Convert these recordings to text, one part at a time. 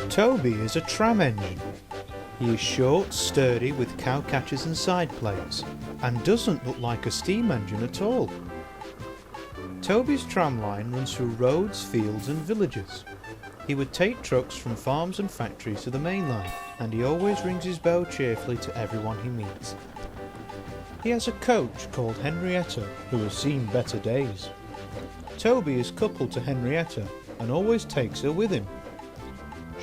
Toby is a tram engine. He is short, sturdy, with cow catchers and side plates, and doesn't look like a steam engine at all. Toby's tram line runs through roads, fields and villages. He would take trucks from farms and factories to the main line, and he always rings his bell cheerfully to everyone he meets. He has a coach called Henrietta, who has seen better days. Toby is coupled to Henrietta and always takes her with him.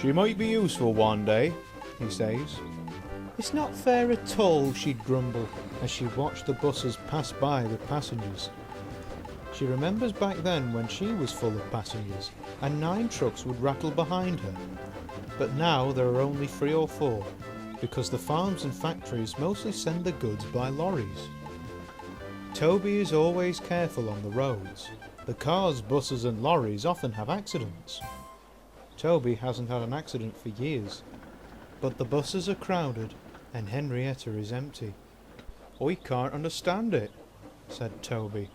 "She might be useful one day," he says. "It's not fair at all," she'd grumble as she watched the buses pass by with passengers. She remembers back then when she was full of passengers and 9 trucks would rattle behind her. But now there are only 3 or 4, because the farms and factories mostly send the goods by lorries. Toby is always careful on the roads. The cars, buses and lorries often have accidents. Toby hasn't had an accident for years, but the buses are crowded and Henrietta is empty. "I can't understand it," said Toby.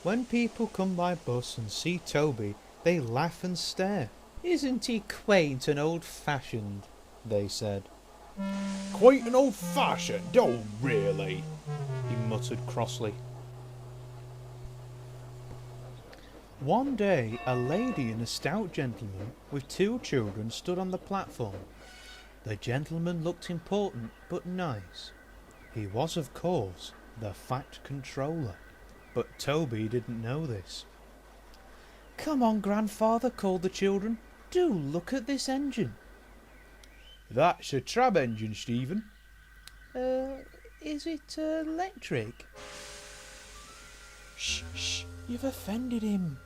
When people come by bus and see Toby, they laugh and stare. "Isn't he quaint and old-fashioned?" they said. "Quite an old-fashioned, oh really?" he muttered crossly. One day a lady and a stout gentleman with 2 children stood on the platform. The gentleman looked important but nice. He was, of course, the Fat Controller, but Toby didn't know this. "Come on, grandfather," called the children. "Do look at this engine." "That's a tram engine, Stephen." Is it electric?" Shh, shh, you've offended him.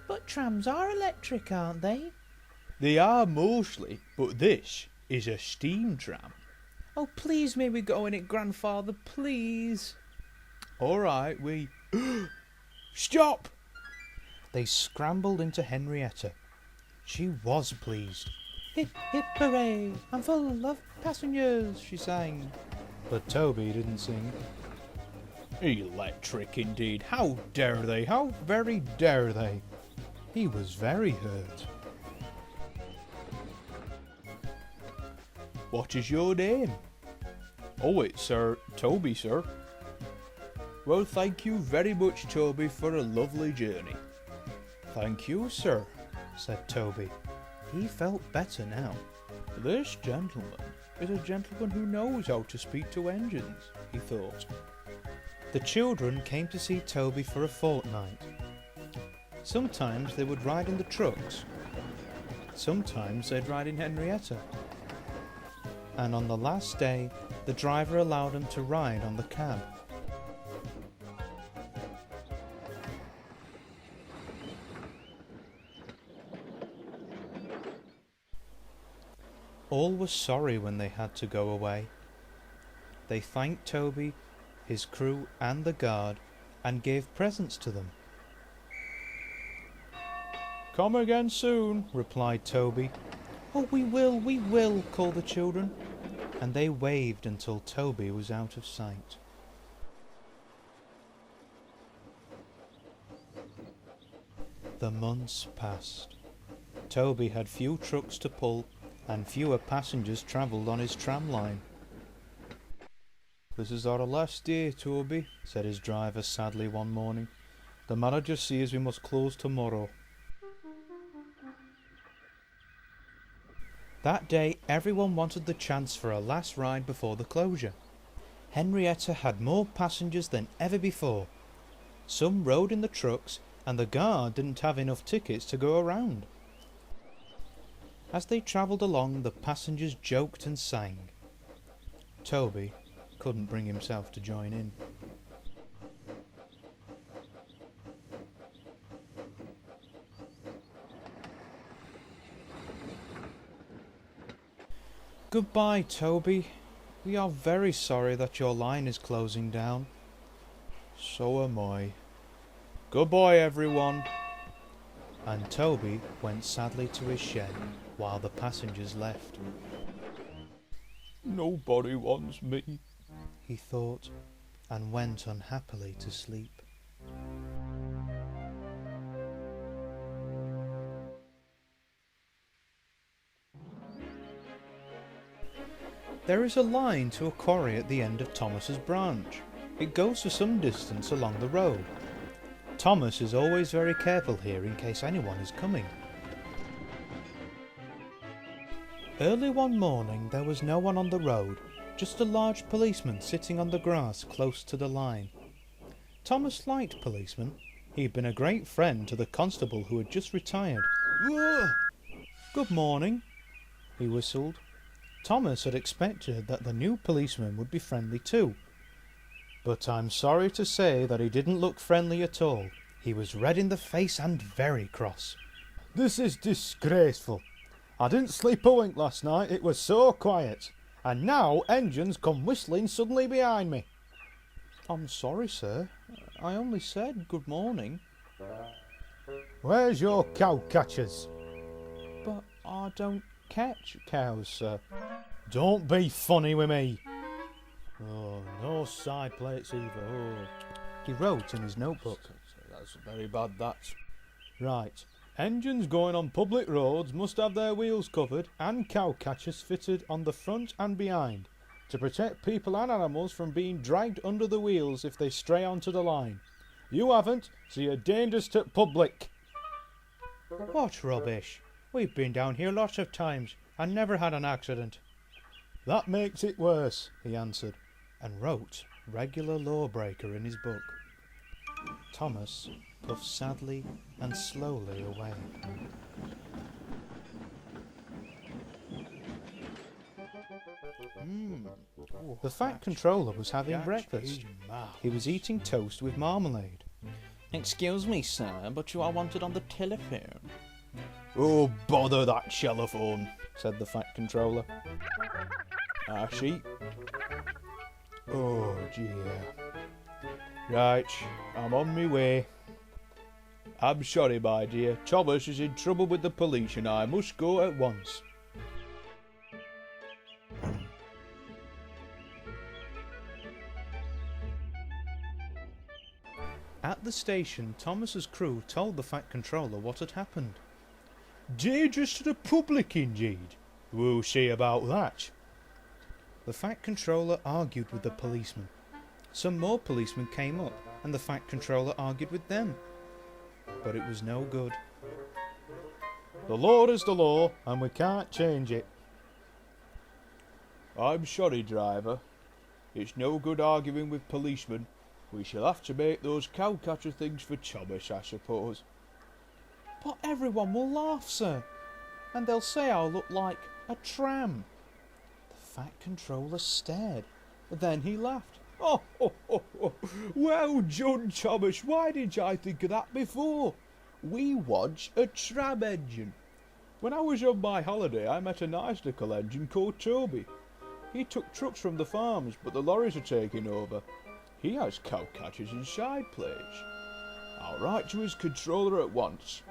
"But trams are electric, aren't they?" "They are mostly, but this is a steam tram." "Oh, please may we go in it, grandfather, please." "All right, we..." "Stop!" They scrambled into Henrietta. She was pleased. "Hip, hip, hooray, I'm full of passengers," she sang. But Toby didn't sing. "Electric indeed, how dare they, how very dare they!" He was very hurt. "What is your name?" "Oh, it's Toby, sir." "Well, thank you very much, Toby, for a lovely journey." "Thank you, sir," said Toby. He felt better now. "This gentleman is a gentleman who knows how to speak to engines," he thought. The children came to see Toby for a fortnight. Sometimes they would ride in the trucks. Sometimes they'd ride in Henrietta. And on the last day, the driver allowed them to ride on the cab. All were sorry when they had to go away. They thanked Toby, his crew and the guard, and gave presents to them. "Come again soon," replied Toby. "Oh, we will," called the children, and they waved until Toby was out of sight. The months passed. Toby had few trucks to pull, and fewer passengers travelled on his tram line. "This is our last day, Toby," said his driver sadly one morning. "The manager says we must close tomorrow." That day everyone wanted the chance for a last ride before the closure. Henrietta had more passengers than ever before. Some rode in the trucks, and the guard didn't have enough tickets to go around. As they travelled along, the passengers joked and sang. Toby couldn't bring himself to join in. "Goodbye, Toby. We are very sorry that your line is closing down." "So am I. Goodbye, everyone." And Toby went sadly to his shed while the passengers left. "Nobody wants me," he thought, and went unhappily to sleep. There is a line to a quarry at the end of Thomas's branch. It goes for some distance along the road. Thomas is always very careful here in case anyone is coming. Early one morning there was no one on the road, just a large policeman sitting on the grass close to the line. Thomas liked policemen. He'd been a great friend to the constable who had just retired. "Good morning," he whistled. Thomas had expected that the new policeman would be friendly too. But I'm sorry to say that he didn't look friendly at all. He was red in the face and very cross. "This is disgraceful. I didn't sleep a wink last night, it was so quiet. And now engines come whistling suddenly behind me." "I'm sorry, sir. I only said good morning." "Where's your cow catchers?" "But I don't catch cows, sir." "Don't be funny with me." "Oh, no side plates either." Oh. He wrote in his notebook. That's very bad, that. "Right. Engines going on public roads must have their wheels covered and cow catchers fitted on the front and behind to protect people and animals from being dragged under the wheels if they stray onto the line. You haven't, so you're dangerous to public." "What rubbish? We've been down here lots of times and never had an accident." "That makes it worse," he answered, and wrote "regular lawbreaker" in his book. Thomas puffed sadly and slowly away. The Fat Controller was having breakfast. He was eating toast with marmalade. "Excuse me, sir, but you are wanted on the telephone." "Oh, bother that telephone," said the Fat Controller. "She? Oh, dear. Right, I'm on my way. I'm sorry, my dear. Thomas is in trouble with the police and I must go at once." At the station, Thomas's crew told the Fat Controller what had happened. "Dangerous to the public, indeed. We'll see about that." The Fat Controller argued with the policeman. Some more policemen came up, and the Fat Controller argued with them. But it was no good. "The law is the law, and we can't change it." "I'm sorry, driver. It's no good arguing with policemen. We shall have to make those cow-catcher things for Thomas, I suppose." "But everyone will laugh, sir, and they'll say I'll look like a tram." The Fat Controller stared. Then he laughed. Oh, well done, Thomas. Why didn't I think of that before? We want a tram engine. When I was on my holiday, I met a nice little engine called Toby. He took trucks from the farms, but the lorries are taking over. He has cow catchers and side plates. I'll write to his controller at once."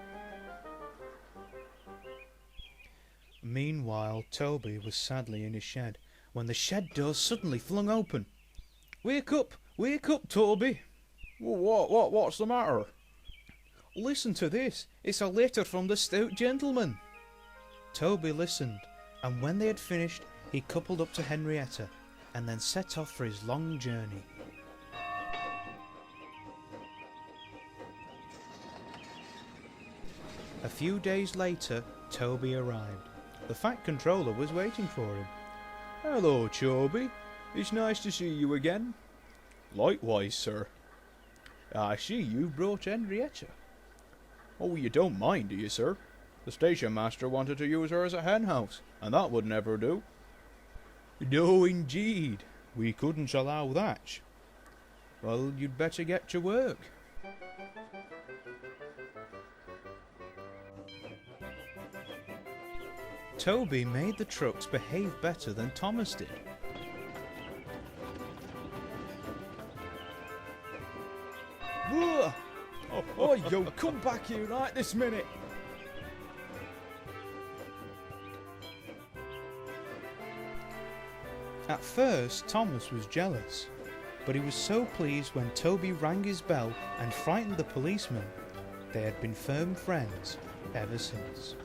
Meanwhile, Toby was sadly in his shed, when the shed door suddenly flung open. Wake up, Toby!" What's the matter?" "Listen to this. It's a letter from the Stout gentleman." Toby listened, and when they had finished, he coupled up to Henrietta, and then set off for his long journey. A few days later, Toby arrived. The Fat Controller was waiting for him. "Hello, Toby. It's nice to see you again." "Likewise, sir." "I see you brought Henrietta." "Oh, you don't mind, do you, sir? The station master wanted to use her as a hen house, and that would never do." "No, indeed. We couldn't allow that." "Well, you'd better get to work." Toby made the trucks behave better than Thomas did. Oh, yo, come back here right this minute. At first, Thomas was jealous, but he was so pleased when Toby rang his bell and frightened the policeman. They had been firm friends ever since.